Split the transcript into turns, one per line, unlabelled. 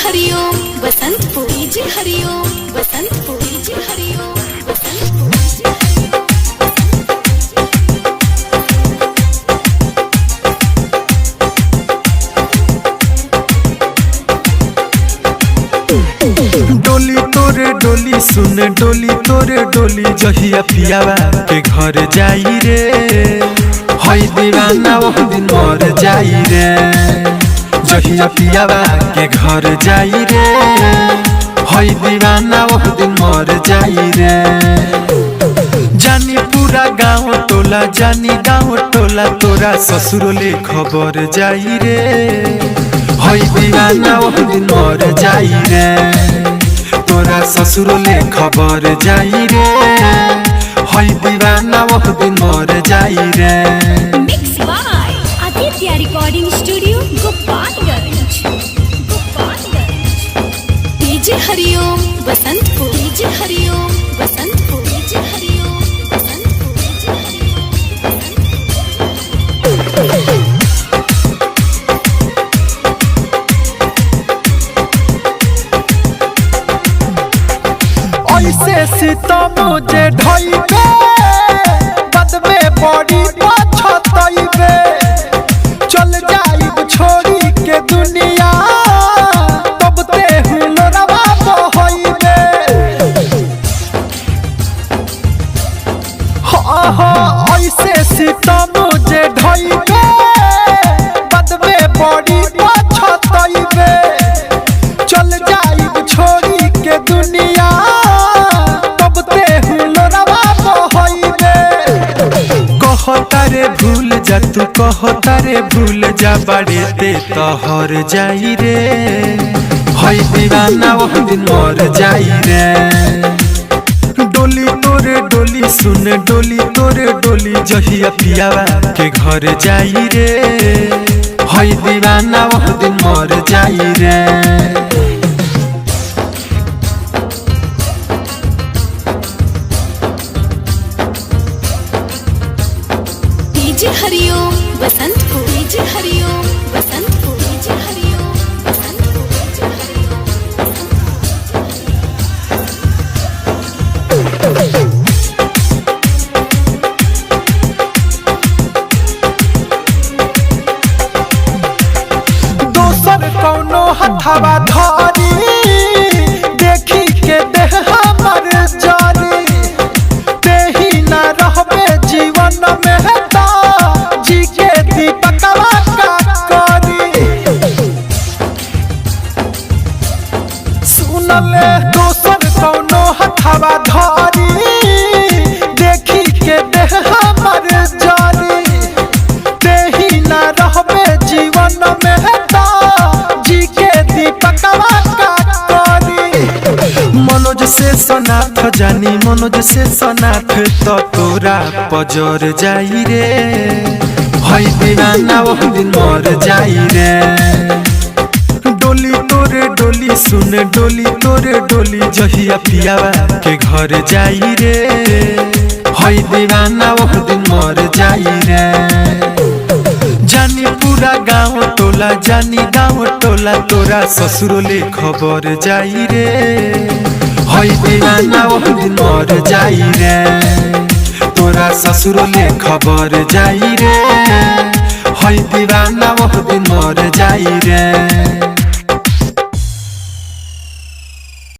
हरिओम Basantpur, DJ Hariom Basantpur, DJ Hariom Basantpur, DJ
हरिओम। डोली तोरे डोली सुन डोली तोरे डोली जहिया पियावा के घर जाई रे, हई दीवाना वो दिन मर जाई रे। जहिया पियावा के घर जाई रे, हई दीवाना वो दिन मर जाई रे। जानी पूरा गाँव टोला जानी गाँव टोला तोरा ससुरोले खबर जाई रे, हई दीवाना वो दिन मर जाई रे। तोरा ससुरोले खबर जाई रे, हई दीवाना वो दिन मर जाई रे।
Mix by Aditya recording studio Gopalganj, Gopalganj. DJ Hariom Basantpur, DJ Hariom Basantpur, DJ Hariom Basantpur, DJ Hariom.
ऐसे सीता मुझे ढाईबे बद में बड़ी पछताईबे, चल जाइब छोड़ी के दुनिया तब ते हुलरवा बहईबे। हाँ हाँ ऐसे सीता मुझे ढाईबे बद में बड़ी पछताईबे, चल जाइब छोड़ी के दुनिया कहतारे भूल जा तू कहतारे भूल जा बड़े ते तोहर जाई रे, हई दीवाना वो दिन मर जाई रे। डोली तोरे डोली सुन डोली तोरे डोली जहिया पियावा के घर जाई रे, हई दीवाना वो दिन मर जाई रे।
DJ Hariom Basantpur, DJ Hariom Basantpur, DJ Hariom Basantpur, DJ Hariom Basantpur.
दोसर कौनो हथवा धारी देखी के देह हमर जारी, तेही न रहबे जीवन में जी के दीपकवा का करी। सुनले दोसर कौनो हथवा धारी देखी के देह हमर जारी, तेही न रहबे जीवन में जी के दीपकवा का करी। मनोज से सनाथ जानी मनोज से सनाथ तो तोरा पजर जाई रे, हई दीवाना वो दिन मर जाई रे। डोली तोरे डोली सुन डोली तोरे डोली जहिया पियावा के घर जाई रे, हई दीवाना वो दिन मर जाई रे। जानी पूरा गाँव टोला जानी गाँव टोला तोरा ससुरोले खबर जाई रे, हई दीवाना वो दिन मर जाई रे। तोरा ससुरोले खबर जाई रे, हई दीवाना वो दिन मर जाई रे।